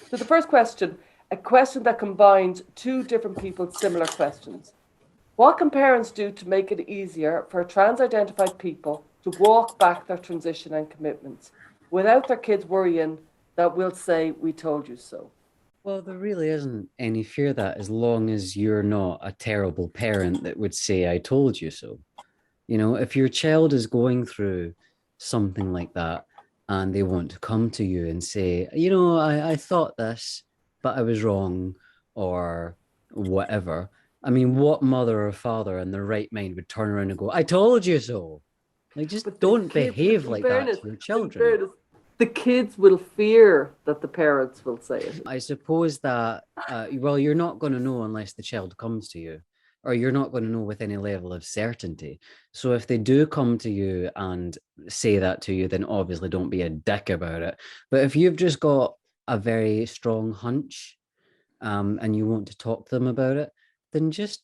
So the first question, a question that combines two different people's similar questions. What can parents do to make it easier for trans identified people to walk back their transition and commitments without their kids worrying that we'll say, we told you so? Well, there really isn't any fear that as long as you're not a terrible parent that would say, I told you so. You know, if your child is going through something like that and they want to come to you and say, I thought this, but I was wrong, or whatever. I mean, what mother or father in their right mind would turn around and go, I told you so? Like, just But the don't kids, behave in like that fairness, to your in children. fairness, the kids will fear that the parents will say it. I suppose that, well, you're not going to know unless the child comes to you, or you're not going to know with any level of certainty. So if they do come to you and say that to you, then obviously don't be a dick about it. But if you've just got a very strong hunch, and you want to talk to them about it, then just,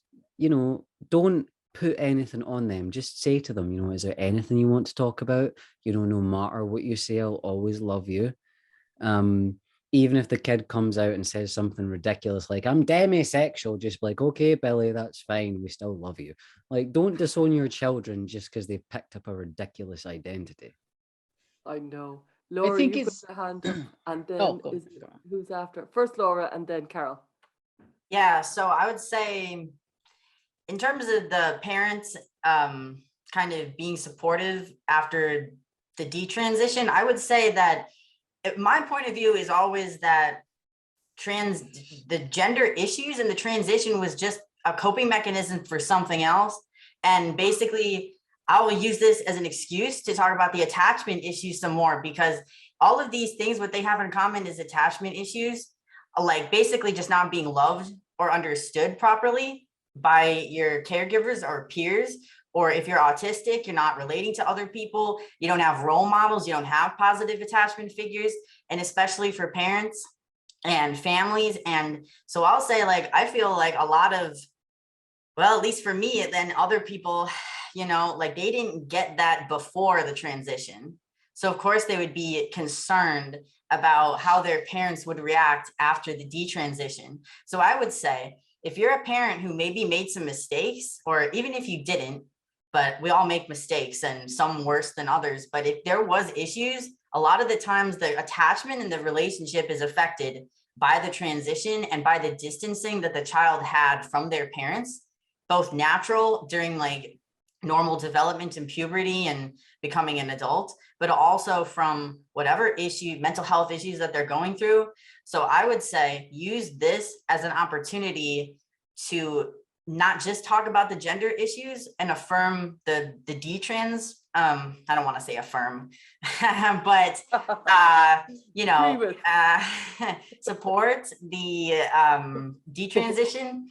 don't put anything on them. Just say to them, is there anything you want to talk about? No matter what you say, I'll always love you. um Even if the kid comes out and says something ridiculous like I'm demisexual, just be like, okay, Billy, that's fine, we still love you. Like, don't disown your children just because they've picked up a ridiculous identity. I know. I Laura, think you put it's your hand up, and oh, then go, is it go on. who's after? First Laura and then Carol. Yeah, so I would say in terms of the parents kind of being supportive after the detransition, I would say that my point of view is always that the gender issues and the transition was just a coping mechanism for something else. And basically, I will use this as an excuse to talk about the attachment issues some more, because all of these things, what they have in common is attachment issues, like basically just not being loved or understood properly by your caregivers or peers. Or if you're autistic, you're not relating to other people, you don't have role models, you don't have positive attachment figures. And especially for parents and families. And so I'll say, like, I feel like a lot of, well, at least for me, then other people, like they didn't get that before the transition. So of course they would be concerned about how their parents would react after the detransition. So I would say, if you're a parent who maybe made some mistakes, or even if you didn't, but we all make mistakes and some worse than others. But if there was issues, a lot of the times the attachment in the relationship is affected by the transition and by the distancing that the child had from their parents, both natural during like normal development and puberty and becoming an adult, but also from whatever issue, mental health issues that they're going through. So I would say use this as an opportunity to not just talk about the gender issues and affirm the detrans. I don't want to say affirm, but support the detransition.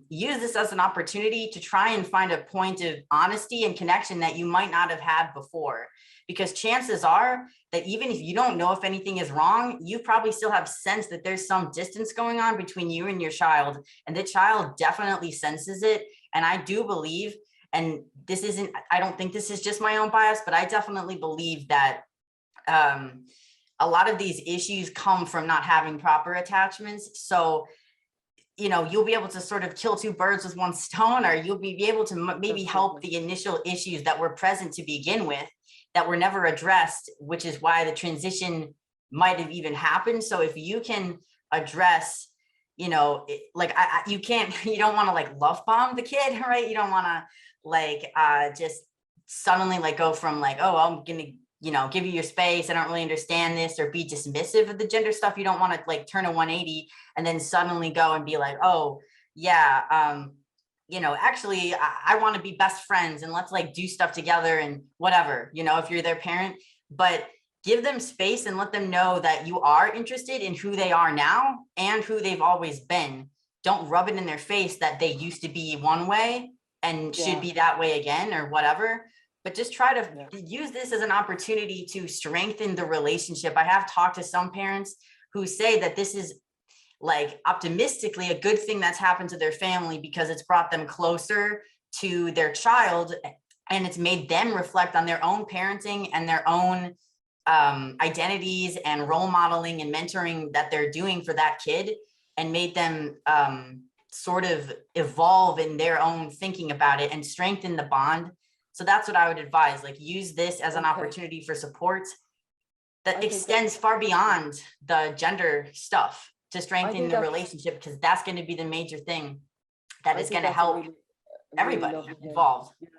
Use this as an opportunity to try and find a point of honesty and connection that you might not have had before. Because chances are that even if you don't know if anything is wrong, you probably still have sense that there's some distance going on between you and your child, and the child definitely senses it. And I do believe, and I don't think this is just my own bias, but I definitely believe that a lot of these issues come from not having proper attachments. So you'll be able to sort of kill two birds with one stone, or you'll be able to maybe help the initial issues that were present to begin with that were never addressed, which is why the transition might have even happened. So if you can address, you don't want to like love bomb the kid, right? You don't want to like just suddenly like go from like, oh, I'm gonna give you your space, I don't really understand this, or be dismissive of the gender stuff. You don't want to like turn a 180 and then suddenly go and be like, oh yeah, actually I want to be best friends and let's like do stuff together and whatever, if you're their parent. But give them space and let them know that you are interested in who they are now and who they've always been. Don't rub it in their face that they used to be one way and should be that way again or whatever. But just try to use this as an opportunity to strengthen the relationship. I have talked to some parents who say that this is like optimistically a good thing that's happened to their family because it's brought them closer to their child and it's made them reflect on their own parenting and their own identities and role modeling and mentoring that they're doing for that kid, and made them sort of evolve in their own thinking about it and strengthen the bond. So that's what I would advise, like use this as an opportunity for support that extends far beyond the gender stuff to strengthen the relationship, because that's going to be the major thing that is going to help everybody involved. Yeah.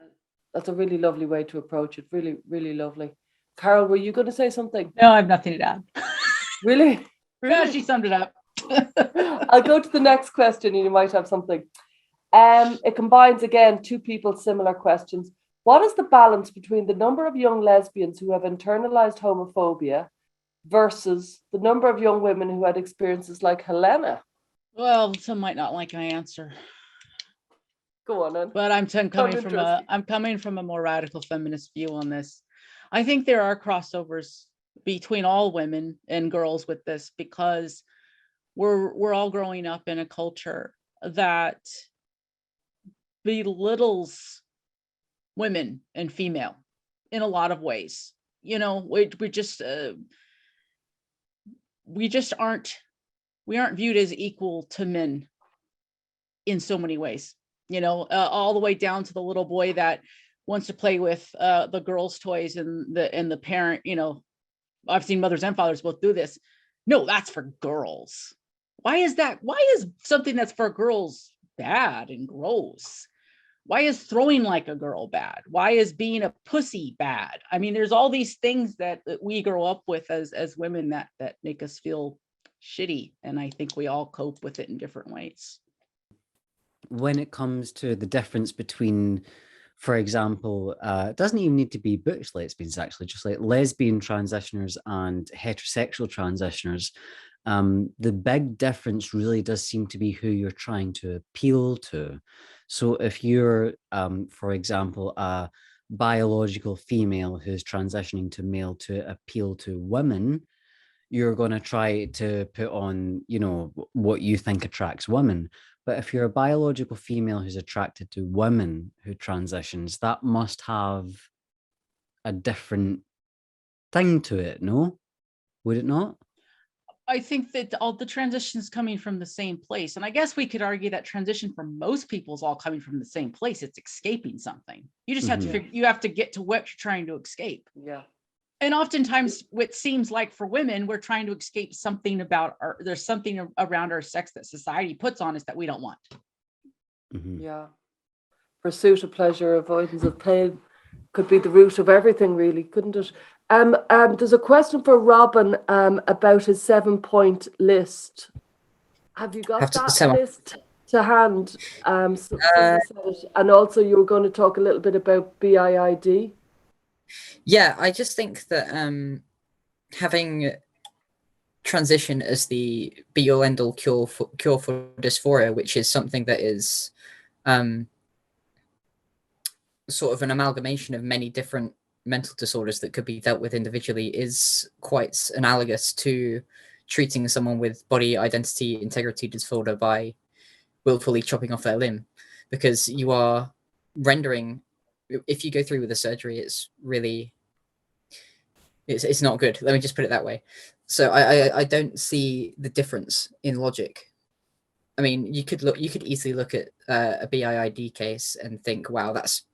That's a really lovely way to approach it. Really, really lovely. Carol, were you going to say something? No, I have nothing to add. Really? Yeah, she summed it up. I'll go to the next question and you might have something. It combines, again, two people's similar questions. What is the balance between the number of young lesbians who have internalized homophobia versus the number of young women who had experiences like Helena? Well, some might not like my answer. Go on, Anne. But I'm coming from a more radical feminist view on this. I think there are crossovers between all women and girls with this, because we're all growing up in a culture that belittles women and female in a lot of ways. You know, we aren't viewed as equal to men in so many ways. You know, all the way down to the little boy that wants to play with the girls' toys, and the parent, you know, I've seen mothers and fathers both do this. No, that's for girls. Why is that? Why is something that's for girls bad and gross? Why is throwing like a girl bad? Why is being a pussy bad? I mean, there's all these things that we grow up with as women that make us feel shitty. And I think we all cope with it in different ways. When it comes to the difference between, for example, it doesn't even need to be butch lesbians, actually, just like lesbian transitioners and heterosexual transitioners, the big difference really does seem to be who you're trying to appeal to. So if you're, for example, a biological female who's transitioning to male to appeal to women, you're going to try to put on, you know, what you think attracts women. But if you're a biological female who's attracted to women who transitions, that must have a different thing to it, no? Would it not? I think that all the transitions coming from the same place. And I guess we could argue that transition for most people is all coming from the same place. It's escaping something. You just have to figure, you have to get to what you're trying to escape. Yeah. And oftentimes what seems like for women, we're trying to escape something about there's something around our sex that society puts on us that we don't want. Yeah. Pursuit of pleasure, avoidance of pain could be the root of everything, really, couldn't it? There's a question for Robin about his 7-point list. Have you got that list to hand? And also you were going to talk a little bit about BIID. Yeah, I just think that having transition as the be-all end-all cure for dysphoria, which is something that is sort of an amalgamation of many different mental disorders that could be dealt with individually, is quite analogous to treating someone with body identity integrity disorder by willfully chopping off their limb, because you are rendering, if you go through with the surgery, it's really, it's not good. Let me just put it that way. So I don't see the difference in logic. I mean, you could easily look at a BIID case and think, wow, that's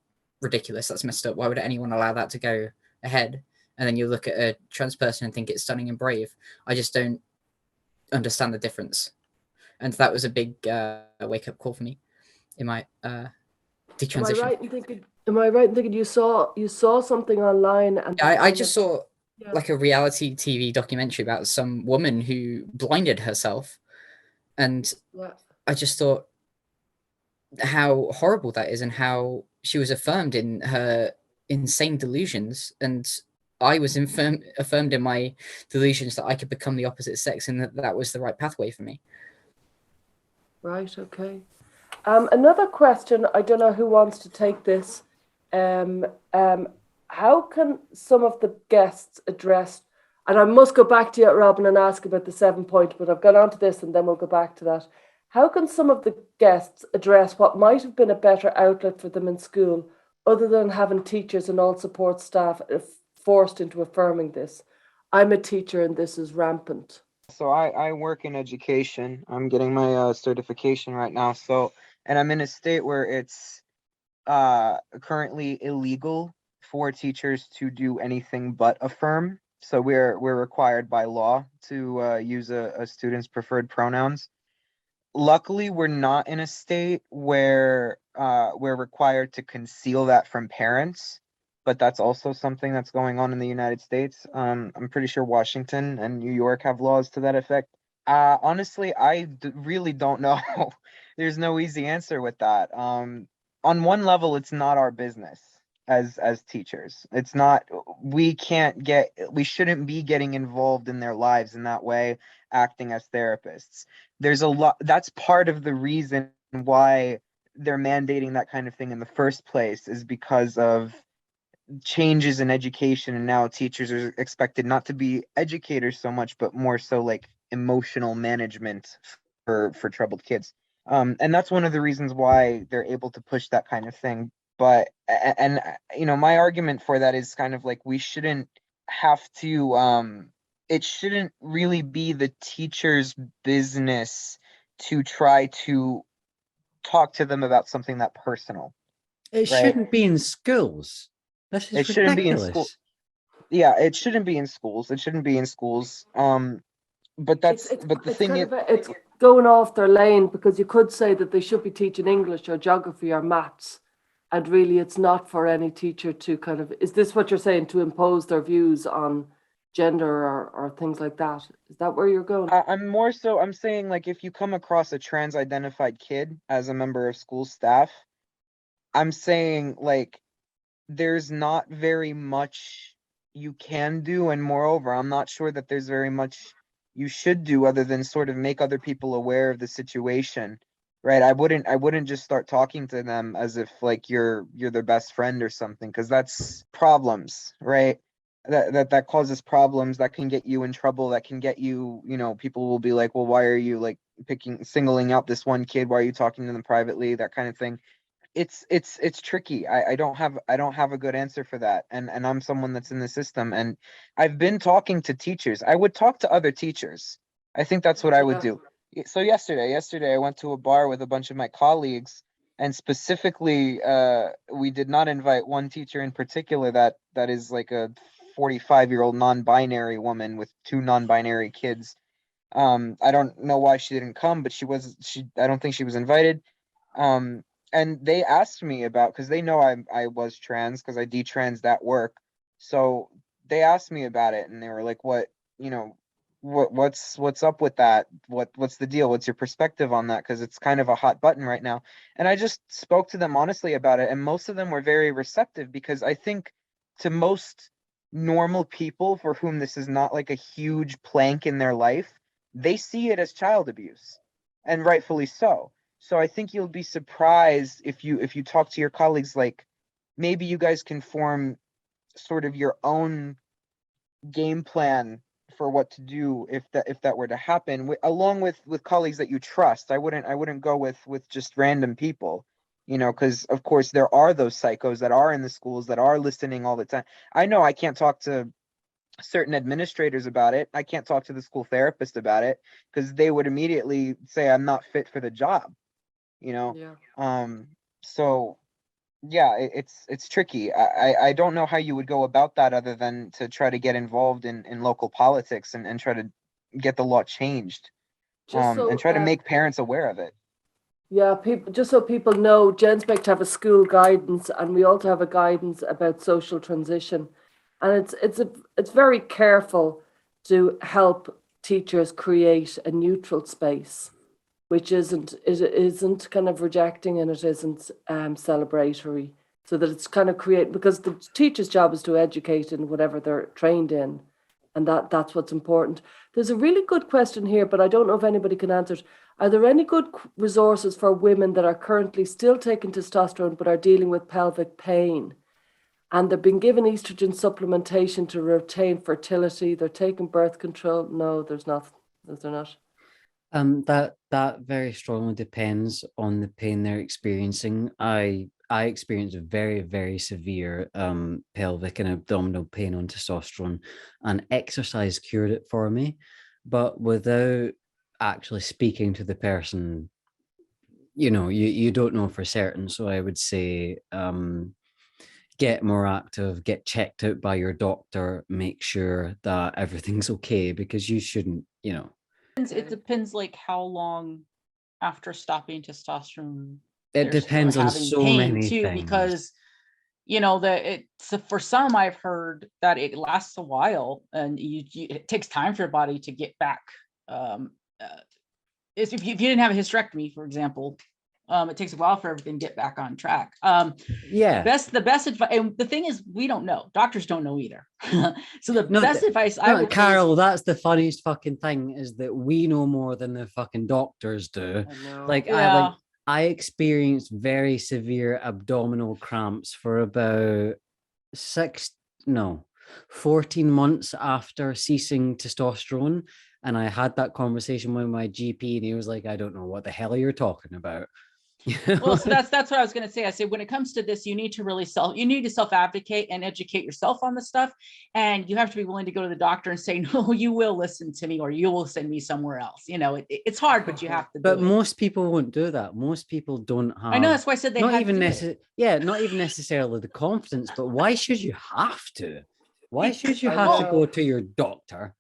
ridiculous, that's messed up, why would anyone allow that to go ahead? And then you look at a trans person and think it's stunning and brave. I just don't understand the difference. And that was a big wake-up call for me in my detransition. Am I right in thinking you saw something online? And I just saw like a reality TV documentary about some woman who blinded herself, and I just thought how horrible that is, and how she was affirmed in her insane delusions, and I was affirmed in my delusions that I could become the opposite sex, and that was the right pathway for me. Right, okay. Another question, I don't know who wants to take this. How can some of the guests address, and I must go back to you, Robin, and ask about the 7-point, but I've gone on to this and then we'll go back to that. How can some of the guests address what might have been a better outlet for them in school, other than having teachers and all support staff forced into affirming this? I'm a teacher and this is rampant. So I work in education. I'm getting my certification right now. So, and I'm in a state where it's currently illegal for teachers to do anything but affirm. So we're required by law to use a student's preferred pronouns. Luckily, we're not in a state where we're required to conceal that from parents, but that's also something that's going on in the United States. I'm pretty sure Washington and New York have laws to that effect. Honestly, really don't know. There's no easy answer with that. On one level, it's not our business as teachers. It's not, we shouldn't be getting involved in their lives in that way, acting as therapists. There's a lot, that's part of the reason why they're mandating that kind of thing in the first place, is because of changes in education, and now teachers are expected not to be educators so much, but more so like emotional management for troubled kids. And that's one of the reasons why they're able to push that kind of thing. But and you know, my argument for that is kind of like, we shouldn't have to it shouldn't really be the teacher's business to try to talk to them about something that personal. It Right. shouldn't be in schools. This is It shouldn't be in school. ridiculous. Yeah, it shouldn't be in schools. It shouldn't be in schools. But that's, but the It's thing kind is, of it's going off their lane, because you could say that they should be teaching English or geography or maths, and really it's not for any teacher to kind of, is this what you're saying, to impose their views on gender or things like that? Is that where you're going? I'm saying, like, if you come across a trans identified kid as a member of school staff, I'm saying, like, there's not very much you can do, and moreover, I'm not sure that there's very much you should do other than sort of make other people aware of the situation, right? I wouldn't just start talking to them as if like you're their best friend or something, because that's problems, right? That causes problems, that can get you in trouble, that can get you, you know, people will be like, well, why are you like singling out this one kid, why are you talking to them privately, that kind of thing. It's tricky. I don't have a good answer for that. And I'm someone that's in the system, and I've been talking to teachers. I would talk to other teachers. I think that's what I would do. So yesterday I went to a bar with a bunch of my colleagues, and specifically we did not invite one teacher in particular that is like a 45-year-old non-binary woman with two non-binary kids. I don't know why she didn't come, but I don't think she was invited. Um, and they asked me about, because they know I was trans, because I detransed at work. So they asked me about it, and they were like, "What, you know, what's up with that? What's the deal? What's your perspective on that? Because it's kind of a hot button right now." And I just spoke to them honestly about it, and most of them were very receptive, because I think to most normal people for whom this is not like a huge plank in their life, they see it as child abuse, and rightfully so. So I think you'll be surprised if you talk to your colleagues, like maybe you guys can form sort of your own game plan for what to do if that were to happen, along with colleagues that you trust. I wouldn't go with just random people, you know, because of course there are those psychos that are in the schools that are listening all the time. I know I can't talk to certain administrators about it. I can't talk to the school therapist about it, because they would immediately say I'm not fit for the job, you know. Yeah. So yeah, it's tricky. I don't know how you would go about that other than to try to get involved in local politics, and try to get the law changed, Just so and try to make parents aware of it. Yeah, people, just so people know, Genspect have a school guidance, and we also have a guidance about social transition, and it's very careful to help teachers create a neutral space, which isn't kind of rejecting, and it isn't celebratory, so that it's kind of create, because the teacher's job is to educate in whatever they're trained in, and that's what's important. There's a really good question here, but I don't know if anybody can answer it. Are there any good resources for women that are currently still taking testosterone but are dealing with pelvic pain? And they've been given estrogen supplementation to retain fertility. They're taking birth control. No, there's not. Is there not? That very strongly depends on the pain they're experiencing. I experienced very, very severe pelvic and abdominal pain on testosterone, and exercise cured it for me. But without actually speaking to the person, you don't know for certain. So I would say get more active, get checked out by your doctor, make sure that everything's okay, because you shouldn't, It depends like how long after stopping testosterone it they're still depends on having so pain many too, things. because for some I've heard that it lasts a while, and it takes time for your body to get back. If you didn't have a hysterectomy, for example, it takes a while for everything to get back on track. Yeah. The best advice, and the thing is, we don't know. Doctors don't know either. So the No, best advice I would Carol, that's the funniest fucking thing, is that we know more than the fucking doctors do. I know. Like, Yeah. I experienced very severe abdominal cramps for about 14 months after ceasing testosterone. And I had that conversation with my GP, and he was like, I don't know what the hell you're talking about. Well, so that's what I was going to say. I said, when it comes to this, you need to self-advocate and educate yourself on the stuff. And you have to be willing to go to the doctor and say, no, you will listen to me, or you will send me somewhere else. It's hard, but you have to do But it. most people won't do that. Most people don't have. I know, that's why I said they not had even to do it. not even necessarily the confidence, but why should you have to? Why should you I have to know. go to your doctor?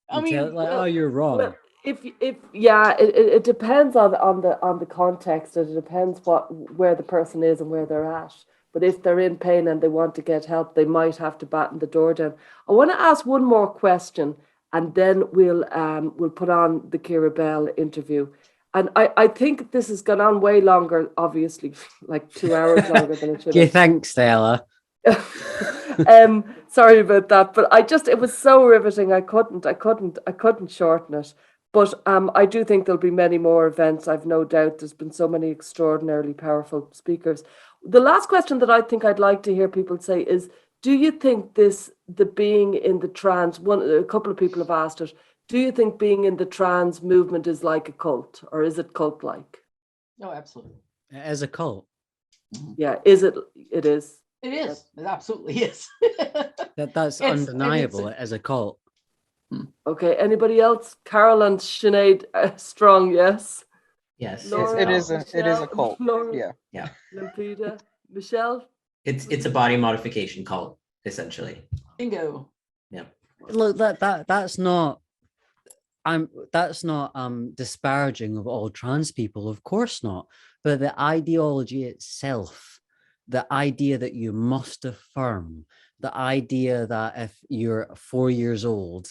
I and tell mean, it like, well, oh, you're wrong. Well, if it depends on the context. It depends where the person is and where they're at. But if they're in pain and they want to get help, they might have to batten the door down. I want to ask one more question, and then we'll put on the Kira Bell interview. And I think this has gone on way longer, obviously, like 2 hours longer than it should Do you have. think, Stella? Sorry about that, but it was so riveting. I couldn't shorten it. But I do think there'll be many more events. I've no doubt. There's been so many extraordinarily powerful speakers. The last question that I think I'd like to hear people say is, do you think the being in the trans, a couple of people have asked it, do you think being in the trans movement is like a cult, or is it cult-like? no, absolutely. As a cult. Yeah, is it? It is. It is. It absolutely is. That's It's- undeniable it's- as a cult. Okay, anybody else? Carol and Sinead Strong, yes. Yes, Laura, It is a Michelle, cult. Laura, Yeah. Limpida, Michelle. it's a body modification cult, essentially. Bingo. Look, that's not disparaging of all trans people, of course not. But the ideology itself, the idea that you must affirm, the idea that if you're 4 years old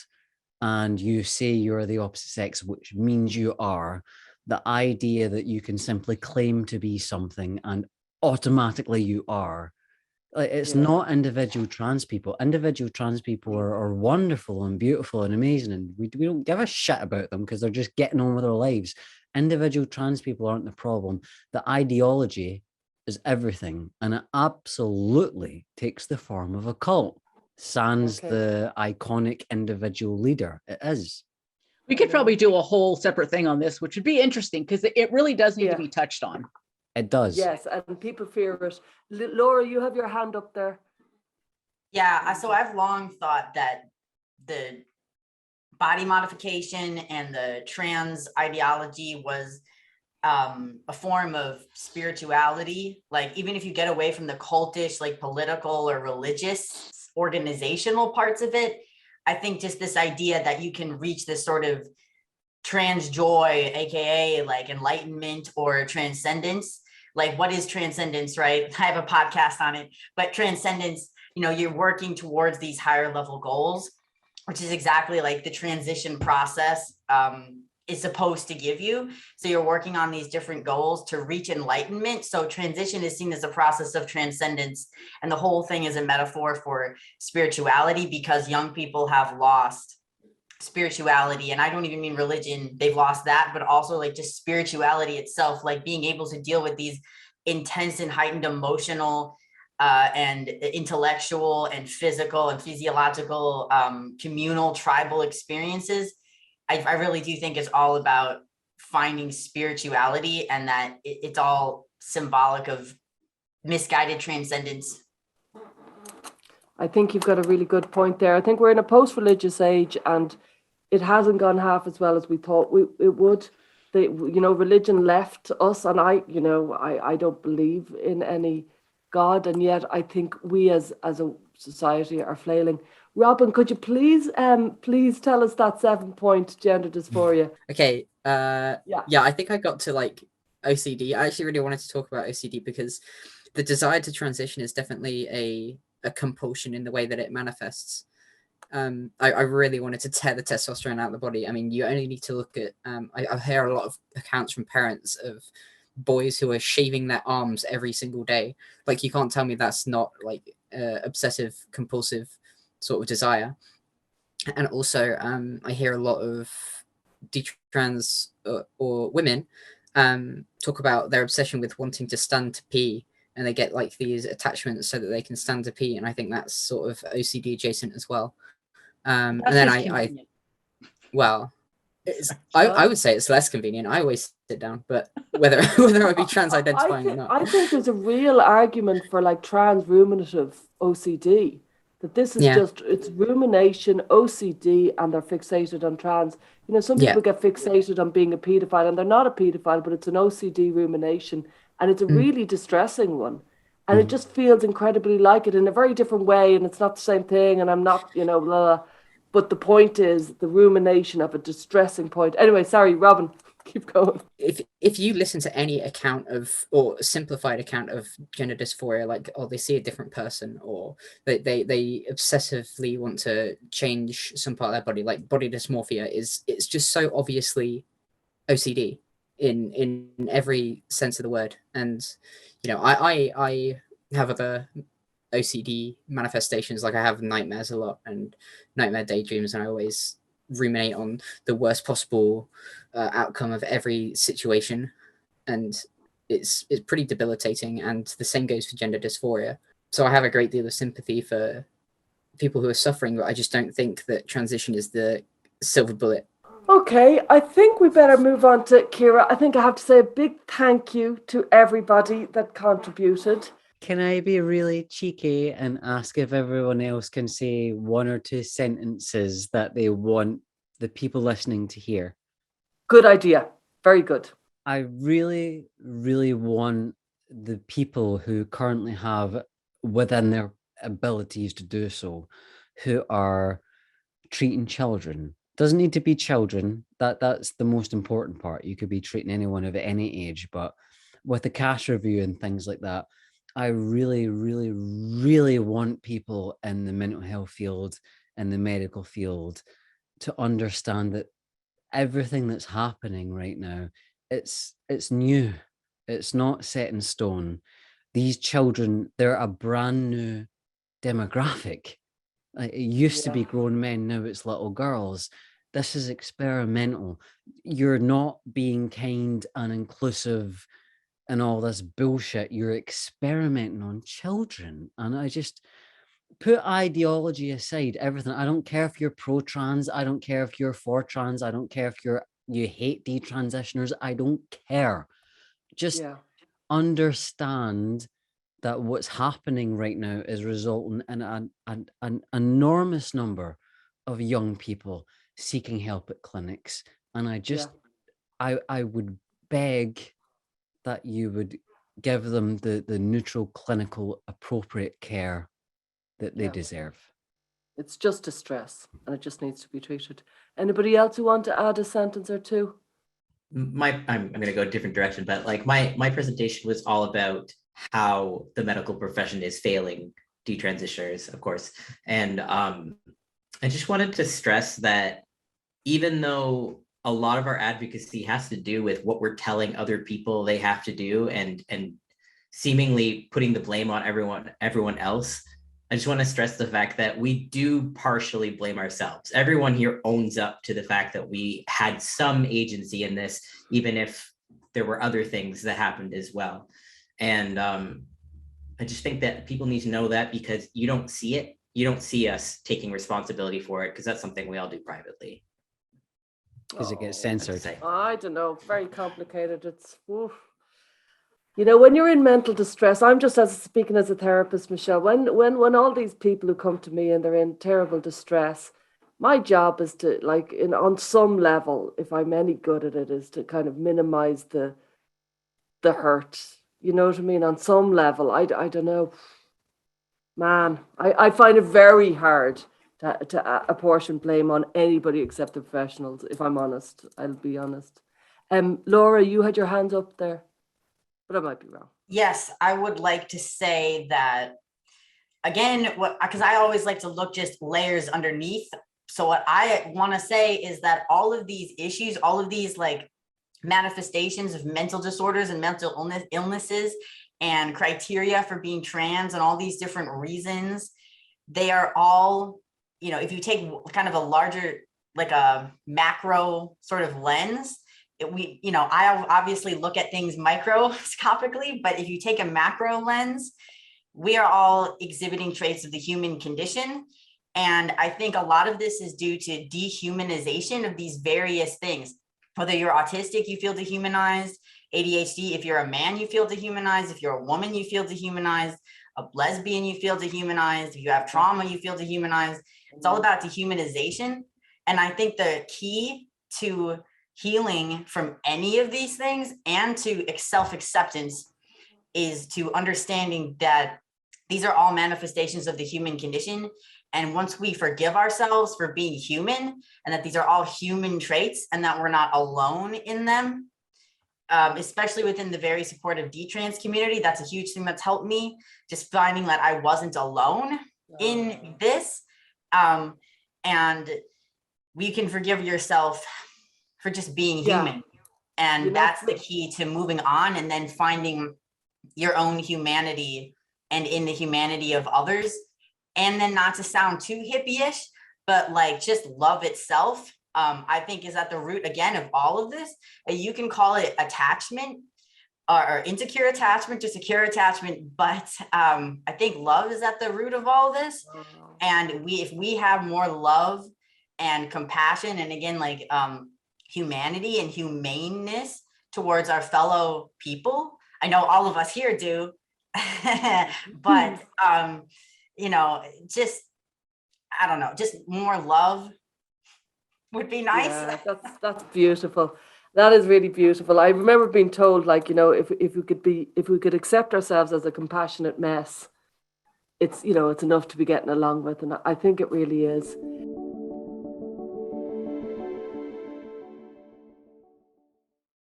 and you say you're the opposite sex, which means you are, the idea that you can simply claim to be something and automatically you are. Like, it's Yeah. not individual trans people. Individual trans people are wonderful and beautiful and amazing, and we don't give a shit about them because they're just getting on with their lives. Individual trans people aren't the problem. The ideology is everything, and it absolutely takes the form of a cult. Sans Okay. the iconic individual leader. It is. We could probably do a whole separate thing on this, which would be interesting, because it really does need Yeah. to be touched on. It does. Yes, and people fear it. Laura, you have your hand up there. Yeah, so I've long thought that the body modification and the trans ideology was a form of spirituality. Like, even if you get away from the cultish, like political or religious organizational parts of it, I think just this idea that you can reach this sort of trans joy, aka like enlightenment or transcendence. Like, what is transcendence, right? I have a podcast on it, but transcendence, you're working towards these higher level goals, which is exactly like the transition process is supposed to give you. So you're working on these different goals to reach enlightenment. So transition is seen as a process of transcendence. And the whole thing is a metaphor for spirituality, because young people have lost spirituality. And I don't even mean religion. They've lost that, but also like just spirituality itself, like being able to deal with these intense and heightened emotional and intellectual and physical and physiological communal tribal experiences. I really do think it's all about finding spirituality, and that it's all symbolic of misguided transcendence. I think you've got a really good point there. I think we're in a post-religious age, and it hasn't gone half as well as we thought it would. Religion left us, and I don't believe in any God, and yet I think we as a society are flailing. Robin, could you please tell us that 7-point gender dysphoria? Okay. Yeah. Yeah, I think I got to like OCD. I actually really wanted to talk about OCD because the desire to transition is definitely a compulsion in the way that it manifests. I really wanted to tear the testosterone out of the body. I mean, you only need to look at, I hear a lot of accounts from parents of boys who are shaving their arms every single day. Like, you can't tell me that's not like obsessive compulsive sort of desire. And also, I hear a lot of detrans or women talk about their obsession with wanting to stand to pee, and they get like these attachments so that they can stand to pee. And I think that's sort of OCD adjacent as well. And then I would say it's less convenient. I always sit down, but whether I be trans identifying or not. I think there's a real argument for like trans ruminative OCD, that this is it's rumination, OCD, and they're fixated on trans. Some people get fixated on being a paedophile, and they're not a paedophile, but it's an OCD rumination, and it's a really distressing one. And it just feels incredibly like it in a very different way, and it's not the same thing, and I'm not, blah, blah. But the point is the rumination of a distressing point. Anyway, sorry, Robin, keep going. If you listen to any account of, or simplified account of gender dysphoria, like, oh, they see a different person, or they obsessively want to change some part of their body, like body dysmorphia it's just so obviously OCD in every sense of the word. And I have other OCD manifestations, like I have nightmares a lot and nightmare daydreams, and I always ruminate on the worst possible outcome of every situation, and it's pretty debilitating. And the same goes for gender dysphoria. So I have a great deal of sympathy for people who are suffering, but I just don't think that transition is the silver bullet. Okay, I think we better move on to Kira. I think I have to say a big thank you to everybody that contributed. Can I be really cheeky and ask if everyone else can say 1 or 2 sentences that they want the people listening to hear? Good idea. Very good. I really, really want the people who currently have within their abilities to do so, who are treating children. Doesn't need to be children. That's the most important part. You could be treating anyone of any age, but with the cash review and things like that, I really, really, really want people in the mental health field and the medical field to understand that everything that's happening right now, it's new. It's not set in stone. These children, they're a brand new demographic. Like, it used to be grown men, now it's little girls. This is experimental. You're not being kind and inclusive and all this bullshit. You're experimenting on children. And I just put ideology aside, everything. I don't care if you're pro-trans. I don't care if you're for trans. I don't care if you hate detransitioners. I don't care. Just understand that what's happening right now is resulting in an enormous number of young people seeking help at clinics. And I would beg that you would give them the neutral, clinical, appropriate care that they deserve. It's just distress, and it just needs to be treated. Anybody else who want to add a sentence or two? I'm going to go a different direction, but like my presentation was all about how the medical profession is failing detransitioners, of course. And I just wanted to stress that even though a lot of our advocacy has to do with what we're telling other people they have to do and seemingly putting the blame on everyone else, I just want to stress the fact that we do partially blame ourselves. Everyone here owns up to the fact that we had some agency in this, even if there were other things that happened as well. And I just think that people need to know that, because you don't see it. You don't see us taking responsibility for it, because that's something we all do privately. Because it gets censored. I don't know. Very complicated. It's You know, when you're in mental distress, I'm just as speaking as a therapist, Michelle, when all these people who come to me and they're in terrible distress, my job is to, like, on some level, if I'm any good at it, is to kind of minimize the hurt. You know what I mean? On some level, I don't know. Man, I find it very hard to apportion blame on anybody except the professionals, if I'm honest. I'll be honest. Laura, you had your hands up there, but I might be wrong. Yes, I would like to say that again, because I always like to look just layers underneath. So what I want to say is that all of these issues, all of these like manifestations of mental disorders and mental illnesses and criteria for being trans and all these different reasons, they are all, you know, if you take kind of a larger, like a macro sort of lens, I obviously look at things microscopically, but if you take a macro lens, we are all exhibiting traits of the human condition. And I think a lot of this is due to dehumanization of these various things. Whether you're autistic, you feel dehumanized. ADHD, if you're a man, you feel dehumanized. If you're a woman, you feel dehumanized. A lesbian, you feel dehumanized. If you have trauma, you feel dehumanized. It's all about dehumanization. And I think the key to healing from any of these things and to self-acceptance is to understanding that these are all manifestations of the human condition. And once we forgive ourselves for being human and that these are all human traits and that we're not alone in them, especially within the very supportive detrans community, that's a huge thing that's helped me, just finding that I wasn't alone in this. And we can forgive yourself for just being human. And that's the key to moving on and then finding your own humanity and in the humanity of others. And then not to sound too hippie-ish, but like just love itself, I think is at the root again of all of this. You can call it attachment or insecure attachment to secure attachment, but I think love is at the root of all this. And if we have more love and compassion, and again, like humanity and humaneness towards our fellow people, I know all of us here do, but you know, just, I don't know, just more love would be nice. Yeah, that's beautiful. That is really beautiful. I remember being told, like, you know, if we could accept ourselves as a compassionate mess, it's, you know, it's enough to be getting along with, and I think it really is.